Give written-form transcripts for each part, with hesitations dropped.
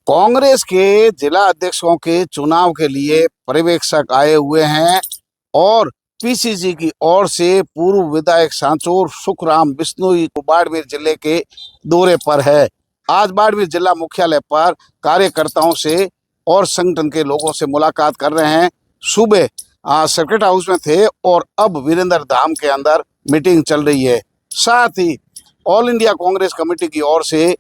कांग्रेस के जिला अध्यक्षों के चुनाव के लिए पर्यवेक्षक आए हुए हैं और पीसीसी की ओर से पूर्व विधायक सांचौर सुखराम बिश्नोई को बाड़मेर जिले के दौरे पर है। आज बाड़मेर जिला मुख्यालय पर कार्यकर्ताओं से और संगठन के लोगों से मुलाकात कर रहे हैं। सुबह सर्किट हाउस में थे और अब वीरेंद्र धाम के अंदर मीटिंग चल रही है। साथ ही ऑल इंडिया कांग्रेस कमेटी की ओर से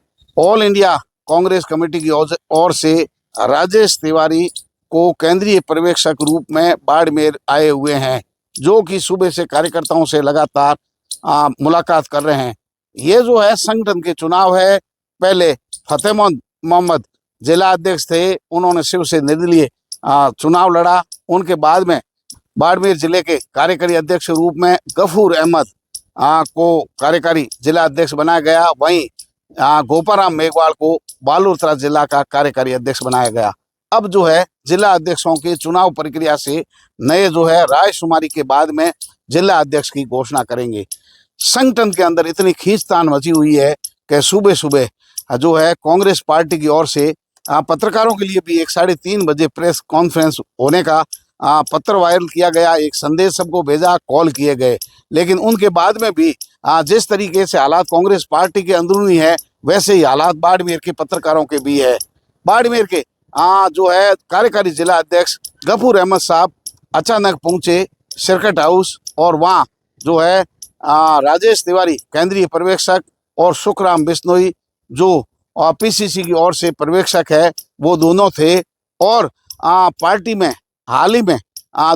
ओर से राजेश तिवारी को केंद्रीय पर्यवेक्षक रूप में बाड़मेर आए हुए हैं, जो कि सुबह से कार्यकर्ताओं से लगातार मुलाकात कर रहे हैं। ये जो है संगठन के चुनाव है। पहले फतेह मोहम्मद जिला अध्यक्ष थे, उन्होंने शिव से निर्दलीय चुनाव लड़ा। उनके बाद में बाड़मेर जिले के कार्यकारी अध्यक्ष रूप में गफूर अहमद को कार्यकारी जिला अध्यक्ष बनाया गया। वहीं गोपाराम मेघवाल को बालोतरा जिला का कार्यकारी अध्यक्ष बनाया गया। अब जो है जिला अध्यक्षों की चुनाव प्रक्रिया से नए जो है रायशुमारी के बाद में जिला अध्यक्ष की घोषणा करेंगे। संगठन के अंदर इतनी खींचतान मची हुई है कि सुबह सुबह जो है कांग्रेस पार्टी की ओर से पत्रकारों के लिए भी 3:30 बजे प्रेस कॉन्फ्रेंस होने का पत्र वायरल किया गया, एक संदेश सबको भेजा, कॉल किए गए। लेकिन उनके बाद में भी जिस तरीके से हालात कांग्रेस पार्टी के अंदरूनी है, वैसे ही हालात बाड़मेर के पत्रकारों के भी है। बाड़मेर के जो है कार्यकारी जिला अध्यक्ष गफूर अहमद साहब अचानक पहुंचे सर्किट हाउस और वहाँ जो है राजेश तिवारी केंद्रीय पर्यवेक्षक और सुखराम बिश्नोई जो पीसीसी की ओर से पर्यवेक्षक है, वो दोनों थे। और पार्टी में हाल ही में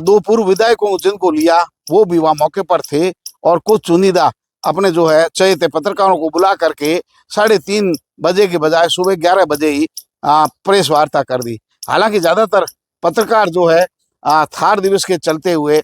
2 पूर्व विधायकों जिनको लिया, वो भी वहाँ मौके पर थे और कुछ चुनिंदा अपने जो है चहेते पत्रकारों को बुला करके 3:30 बजे के बजाय सुबह 11 बजे ही प्रेस वार्ता कर दी। हालांकि ज्यादातर पत्रकार जो है थार दिवस के चलते हुए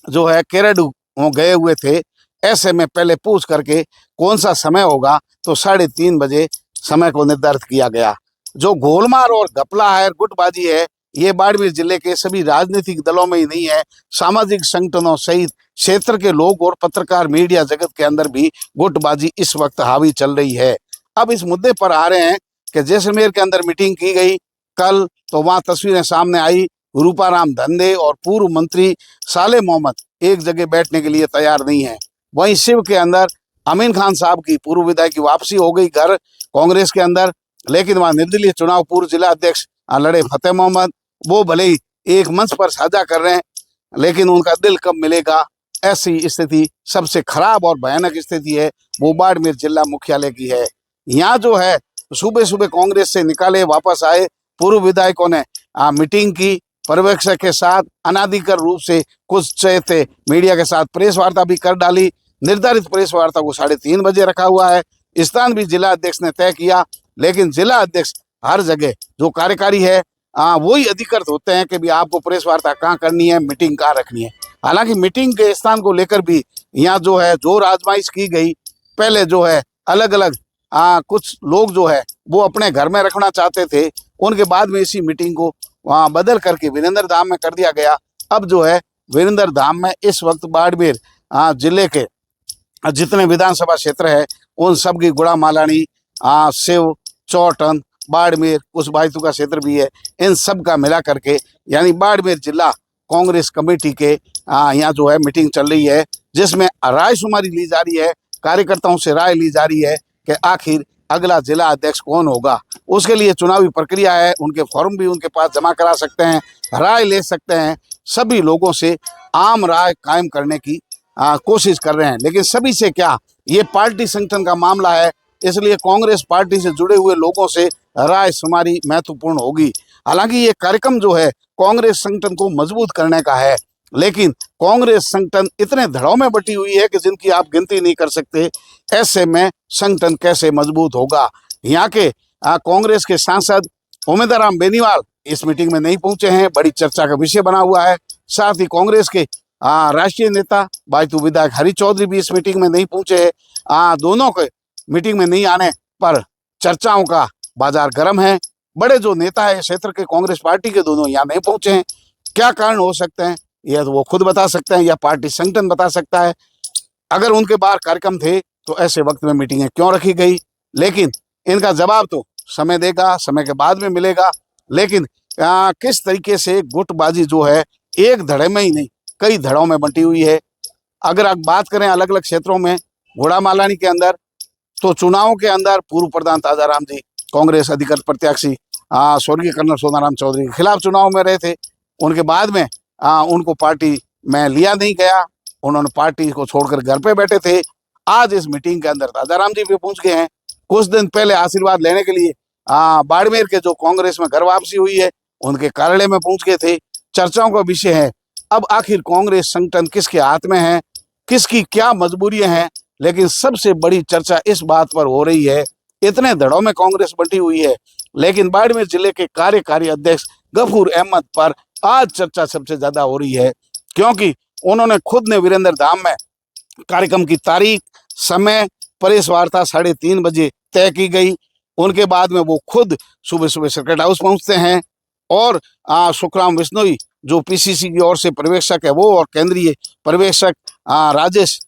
जो है केरडू गए हुए थे। ऐसे में पहले पूछ करके कौन सा समय होगा, तो 3:30 बजे समय को निर्धारित किया गया। जो गोलमाल और घपला है, गुटबाजी है, ये बाड़मेर जिले के सभी राजनीतिक दलों में ही नहीं है, सामाजिक संगठनों सहित क्षेत्र के लोग और पत्रकार मीडिया जगत के अंदर भी गुटबाजी इस वक्त हावी चल रही है। अब इस मुद्दे पर आ रहे हैं कि जैसलमेर के अंदर मीटिंग की गई कल, तो वहां तस्वीरें सामने आई, रूपाराम धंधे और पूर्व मंत्री साले मोहम्मद एक जगह बैठने के लिए तैयार नहीं है। वहीं शिव के अंदर अमीन खान साहब की पूर्व विधायक की वापसी हो गई घर कांग्रेस के अंदर, लेकिन वहां निर्दलीय चुनाव पूर्व जिला अध्यक्ष लड़े फतेह मोहम्मद, वो भले ही एक मंच पर साझा कर रहे हैं, लेकिन उनका दिल कब मिलेगा, ऐसी स्थिति सबसे खराब और भयानक स्थिति है वो बाड़मेर जिला मुख्यालय की है। यहाँ जो है सुबह सुबह कांग्रेस से निकाले वापस आए पूर्व विधायकों ने मीटिंग की पर्यवेक्षक के साथ, अनाधिकृत रूप से कुछ चहेते मीडिया के साथ प्रेस वार्ता भी कर डाली। निर्धारित प्रेस वार्ता को 3:30 बजे रखा हुआ है। स्थान भी जिला अध्यक्ष ने तय किया, लेकिन जिला अध्यक्ष हर जगह जो कार्यकारी है वही अधिकृत होते हैं कि भी आपको प्रेस वार्ता कहाँ करनी है, मीटिंग कहाँ रखनी है। हालांकि मीटिंग के स्थान को लेकर भी यहाँ जो है जोर आजमाइश की गई। पहले जो है अलग अलग कुछ लोग जो है वो अपने घर में रखना चाहते थे, उनके बाद में इसी मीटिंग को बदल करके वीरेंद्र धाम में कर दिया गया। अब जो है वीरेंद्र धाम में इस वक्त बाड़मेर जिले के जितने विधानसभा क्षेत्र है उन सब की गुड़ा मालानी, शिव, चौटन, बाड़मेर, कुछ बायतू का क्षेत्र भी है, इन सब का मिला करके यानी बाड़मेर जिला कांग्रेस कमेटी के यहाँ जो है मीटिंग चल रही है, जिसमें रायशुमारी ली जा रही है, कार्यकर्ताओं से राय ली जा रही है कि आखिर अगला जिला अध्यक्ष कौन होगा। उसके लिए चुनावी प्रक्रिया है, उनके फॉर्म भी उनके पास जमा करा सकते हैं, राय ले सकते हैं। सभी लोगों से आम राय कायम करने की कोशिश कर रहे हैं, लेकिन सभी से क्या, ये पार्टी संगठन का मामला है, इसलिए कांग्रेस पार्टी से जुड़े हुए लोगों से राय शुमारी महत्वपूर्ण होगी। हालांकि ये कार्यक्रम जो है कांग्रेस संगठन को मजबूत करने का है, लेकिन कांग्रेस संगठन इतने धड़ों में बटी हुई है कि जिनकी आप गिनती नहीं कर सकते। ऐसे में संगठन कैसे मजबूत होगा। यहाँ के कांग्रेस के सांसद उमेदराम बेनीवाल इस मीटिंग में नहीं पहुंचे हैं, बड़ी चर्चा का विषय बना हुआ है। साथ ही कांग्रेस के राष्ट्रीय नेता बायतू विधायक हरि चौधरी भी इस मीटिंग में नहीं पहुंचे हैं। दोनों के मीटिंग में नहीं आने पर चर्चाओं का बाजार गर्म है। बड़े जो नेता है क्षेत्र के कांग्रेस पार्टी के, दोनों यहाँ नहीं पहुंचे हैं। क्या कारण हो सकते हैं, यह तो वो खुद बता सकते हैं या पार्टी संगठन बता सकता है। अगर उनके बाहर कार्यक्रम थे तो ऐसे वक्त में मीटिंगें क्यों रखी गई, लेकिन इनका जवाब तो समय देगा, समय के बाद में मिलेगा। लेकिन किस तरीके से गुटबाजी जो है एक धड़े में ही नहीं कई धड़ों में बंटी हुई है। अगर आप बात करें अलग अलग क्षेत्रों में, घोड़ामालानी के अंदर तो चुनाव के अंदर पूर्व प्रधान ताजाराम जी कांग्रेस अधिकृत प्रत्याशी स्वर्गीय कर्नल सोनाराम चौधरी के खिलाफ चुनाव में रहे थे। उनके बाद में उनको पार्टी में लिया नहीं गया, उन्होंने पार्टी को छोड़कर घर पे बैठे थे। आज इस मीटिंग के अंदर ताजाराम जी भी पहुंच गए हैं। कुछ दिन पहले आशीर्वाद लेने के लिए बाड़मेर के जो कांग्रेस में घर वापसी हुई है उनके कार्यालय में पहुंच गए थे। चर्चाओं का विषय है अब आखिर कांग्रेस संगठन किसके हाथ में है, किसकी क्या मजबूरियां हैं। लेकिन सबसे बड़ी चर्चा इस बात पर हो रही है, इतने धड़ों में कांग्रेस बंटी हुई है, लेकिन बाड़मेर जिले के कार्यकारी अध्यक्ष गफूर अहमद पर आज चर्चा सबसे ज्यादा हो रही है, क्योंकि उन्होंने खुद ने वीरेंद्र धाम में कार्यक्रम की तारीख, समय, प्रेस वार्ता 3:30 बजे तय की गई। उनके बाद में वो खुद सुबह सुबह सर्किट हाउस पहुंचते हैं और सुखराम बिश्नोई जो पीसीसी की ओर से पर्यवेक्षक है वो और केंद्रीय पर्यवेक्षक राजेश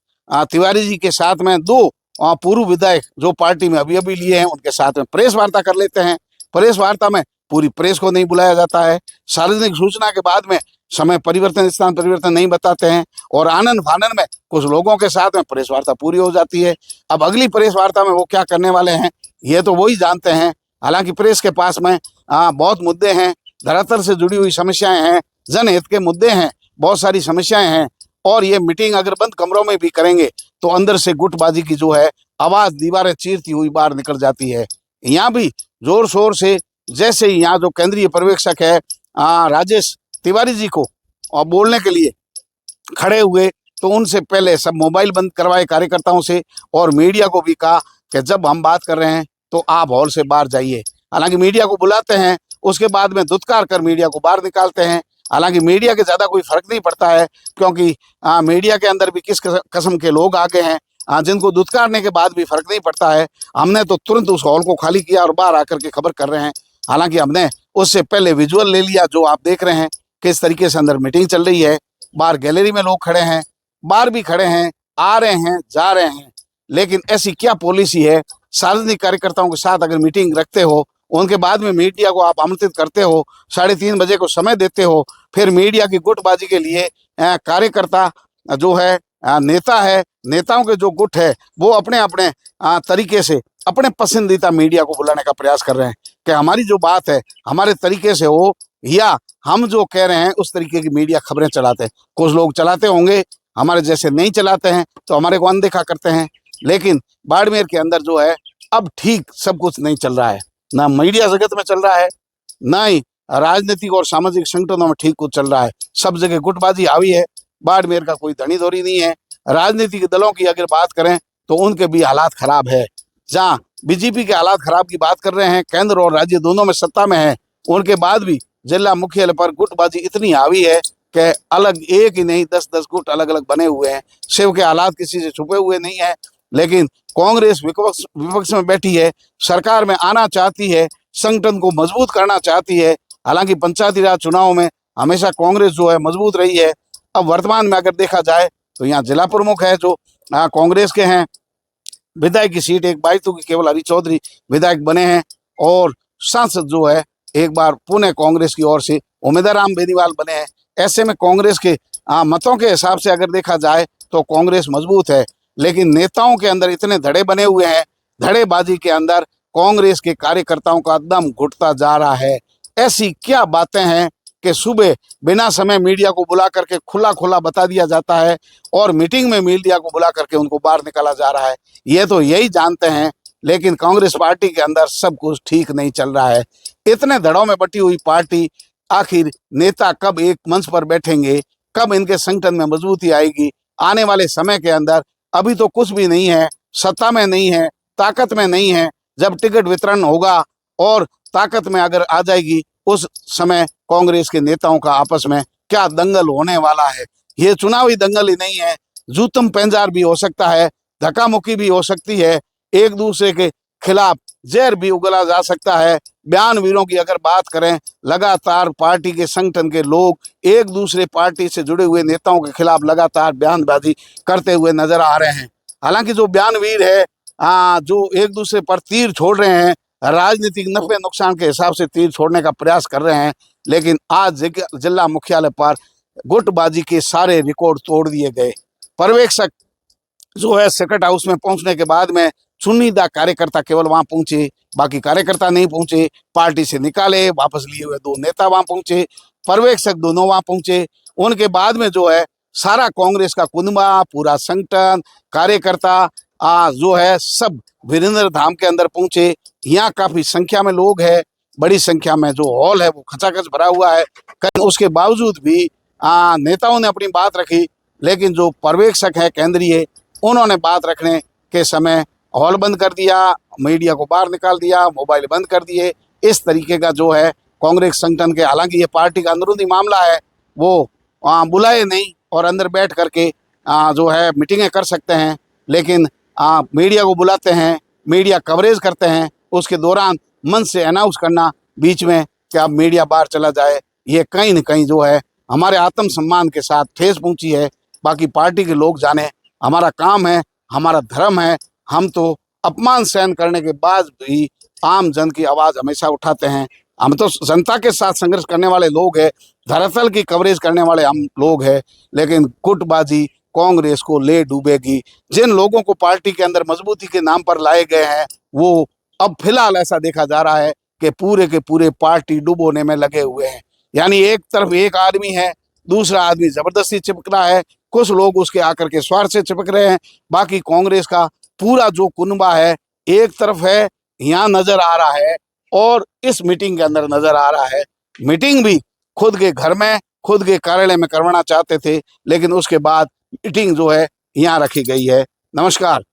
तिवारी जी के साथ में 2 पूर्व विधायक जो पार्टी में अभी अभी लिए हैं उनके साथ में प्रेस वार्ता कर लेते हैं। प्रेस वार्ता में पूरी प्रेस को नहीं बुलाया जाता है। सार्वजनिक सूचना के बाद में समय परिवर्तन, स्थान परिवर्तन नहीं बताते हैं और आनंद फानन में कुछ लोगों के साथ में प्रेस वार्ता पूरी हो जाती है। अब अगली प्रेस वार्ता में वो क्या करने वाले हैं ये तो वही जानते हैं। हालांकि प्रेस के पास में बहुत मुद्दे हैं, धरातल से जुड़ी हुई समस्याएं हैं, जनहित के मुद्दे हैं, बहुत सारी समस्याएं हैं और ये मीटिंग अगर बंद कमरों में भी करेंगे तो अंदर से गुटबाजी की जो है आवाज दीवारें चीरती हुई बाहर निकल जाती है। यहाँ भी जोर शोर से जैसे ही यहाँ जो केंद्रीय पर्यवेक्षक है राजेश तिवारी जी को और बोलने के लिए खड़े हुए तो उनसे पहले सब मोबाइल बंद करवाए कार्यकर्ताओं से और मीडिया को भी कहा कि जब हम बात कर रहे हैं तो आप हॉल से बाहर जाइए। हालांकि मीडिया को बुलाते हैं, उसके बाद में धुतकार कर मीडिया को बाहर निकालते हैं। हालांकि मीडिया के ज्यादा कोई फर्क नहीं पड़ता है, क्योंकि मीडिया के अंदर भी किस किस्म के लोग आ गए हैं जिनको धुतकारने के बाद भी फर्क नहीं पड़ता है। हमने तो तुरंत उस हॉल को खाली किया और बाहर आकर के खबर कर रहे हैं। हालांकि हमने उससे पहले विजुअल ले लिया जो आप देख रहे हैं किस तरीके से अंदर मीटिंग चल रही है। बाहर गैलरी में लोग खड़े हैं, बाहर भी खड़े हैं, आ रहे हैं, जा रहे हैं। लेकिन ऐसी क्या पॉलिसी है, सार्वजनिक कार्यकर्ताओं के साथ अगर मीटिंग रखते हो उनके बाद में मीडिया को आप आमंत्रित करते हो, 3:30 बजे को समय देते हो, फिर मीडिया की गुटबाजी के लिए कार्यकर्ता जो है नेता है, नेताओं के जो गुट है वो अपने अपने तरीके से अपने पसंदीदा मीडिया को बुलाने का प्रयास कर रहे हैं कि हमारी जो बात है हमारे तरीके से हो या हम जो कह रहे हैं उस तरीके की मीडिया खबरें चलाते हैं। कुछ लोग चलाते होंगे, हमारे जैसे नहीं चलाते हैं तो हमारे को अनदेखा करते हैं। लेकिन बाड़मेर के अंदर जो है अब ठीक सब कुछ नहीं चल रहा है, ना मीडिया जगत में चल रहा है, ना ही राजनीतिक और सामाजिक संगठनों में ठीक कुछ चल रहा है। सब जगह गुटबाजी हावी है। बाड़मेर का कोई धनी धोरी नहीं है। राजनीतिक दलों की अगर बात करें तो उनके भी हालात खराब है। जहाँ बीजेपी के हालात खराब की बात कर रहे हैं, केंद्र और राज्य दोनों में सत्ता में है, उनके बाद भी जिला मुख्यालय पर गुटबाजी इतनी हावी है कि अलग एक ही नहीं 10-10 गुट अलग अलग बने हुए हैं। शिव के हालात किसी से छुपे हुए नहीं है। लेकिन कांग्रेस विपक्ष में बैठी है, सरकार में आना चाहती है, संगठन को मजबूत करना चाहती है। हालांकि पंचायती राज चुनाव में हमेशा कांग्रेस जो है मजबूत रही है। अब वर्तमान में अगर देखा जाए तो यहाँ जिला प्रमुख है जो कांग्रेस के हैं, विधायक की सीट एक बाइतू की केवल हरी चौधरी विधायक बने हैं और सांसद जो है एक बार पुणे कांग्रेस की ओर से उम्मीदवार राम बेनीवाल बने हैं। ऐसे में कांग्रेस के मतों के हिसाब से अगर देखा जाए तो कांग्रेस मजबूत है। लेकिन नेताओं के अंदर इतने धड़े बने हुए हैं, धड़ेबाजी के अंदर कांग्रेस के कार्यकर्ताओं का दम घुटता जा रहा है। ऐसी क्या बातें हैं कि सुबह बिना समय मीडिया को बुला करके खुला खुला बता दिया जाता है और मीटिंग में मीडिया को बुला करके उनको बाहर निकाला जा रहा है। ये तो यही जानते हैं, लेकिन कांग्रेस पार्टी के अंदर सब कुछ ठीक नहीं चल रहा है। इतने धड़ों में बटी हुई पार्टी, आखिर नेता कब एक मंच पर बैठेंगे, कब इनके संगठन में मजबूती आएगी आने वाले समय के अंदर। अभी तो कुछ भी नहीं है, सत्ता में नहीं है, ताकत में नहीं है। जब टिकट वितरण होगा और ताकत में अगर आ जाएगी उस समय कांग्रेस के नेताओं का आपस में क्या दंगल होने वाला है। ये चुनावी दंगल ही नहीं है, जूतम पेंजार भी हो सकता है, धक्का मुक्की भी हो सकती है, एक दूसरे के खिलाफ जहर भी उगला जा सकता है। बयानवीरों की अगर बात करें, लगातार पार्टी के संगठन के लोग एक दूसरे पार्टी से जुड़े हुए नेताओं के खिलाफ लगातार बयानबाजी करते हुए नजर आ रहे हैं। हालांकि जो बयानवीर है जो एक दूसरे पर तीर छोड़ रहे हैं, राजनीतिक नफे नुकसान के हिसाब से तीर छोड़ने का प्रयास कर रहे हैं। लेकिन आज जिला मुख्यालय पर गुटबाजी के सारे रिकॉर्ड तोड़ दिए गए। पर्यवेक्षक जो है सर्किट हाउस में पहुंचने के बाद में चुनिंदा कार्यकर्ता केवल वहां पहुंचे, बाकी कार्यकर्ता नहीं पहुंचे। पार्टी से निकाले वापस लिए हुए 2 नेता वहां पहुंचे, पर्यवेक्षक दोनों वहां पहुंचे। उनके बाद में जो है सारा कांग्रेस का कुनबा, पूरा संगठन, कार्यकर्ता जो है सब वीरेंद्र धाम के अंदर पहुंचे। यहाँ काफी संख्या में लोग हैं, बड़ी संख्या में जो हॉल है वो खचाखच भरा हुआ है। उसके बावजूद भी नेताओं ने अपनी बात रखी, लेकिन जो पर्यवेक्षक है केंद्रीय, उन्होंने बात रखने के समय हॉल बंद कर दिया, मीडिया को बाहर निकाल दिया, मोबाइल बंद कर दिए। इस तरीके का जो है कांग्रेस संगठन के, हालांकि ये पार्टी का अंदरूनी मामला है, वो बुलाए नहीं और अंदर बैठ करके जो है मीटिंगें कर सकते हैं, लेकिन मीडिया को बुलाते हैं, मीडिया कवरेज करते हैं, उसके दौरान मन से अनाउंस करना बीच में कि अब मीडिया बाहर चला जाए, ये कहीं न कहीं जो है हमारे आत्मसम्मान के साथ ठेस पहुंची है। बाकी पार्टी के लोग जाने, हमारा काम है, हमारा धर्म है, हम तो अपमान सहन करने के बाद भी आम जन की आवाज़ हमेशा उठाते हैं। हम तो जनता के साथ संघर्ष करने वाले लोग हैं, धरातल की कवरेज करने वाले हम लोग हैं, लेकिन गुटबाजी कांग्रेस को ले डूबेगी। जिन लोगों को पार्टी के अंदर मजबूती के नाम पर लाए गए हैं, वो अब फिलहाल ऐसा देखा जा रहा है कि पूरे के पूरे पार्टी डुबोने में लगे हुए हैं। यानी एक तरफ एक आदमी है, दूसरा आदमी जबरदस्ती चिपक रहा है, कुछ लोग उसके आकर के स्वार्थ से चिपक रहे हैं। बाकी कांग्रेस का पूरा जो कुनबा है एक तरफ है, यहाँ नजर आ रहा है, और इस मीटिंग के अंदर नजर आ रहा है। मीटिंग भी खुद के घर में, खुद के कार्यालय में करवाना चाहते थे, लेकिन उसके बाद मीटिंग जो है यहाँ रखी गई है। नमस्कार।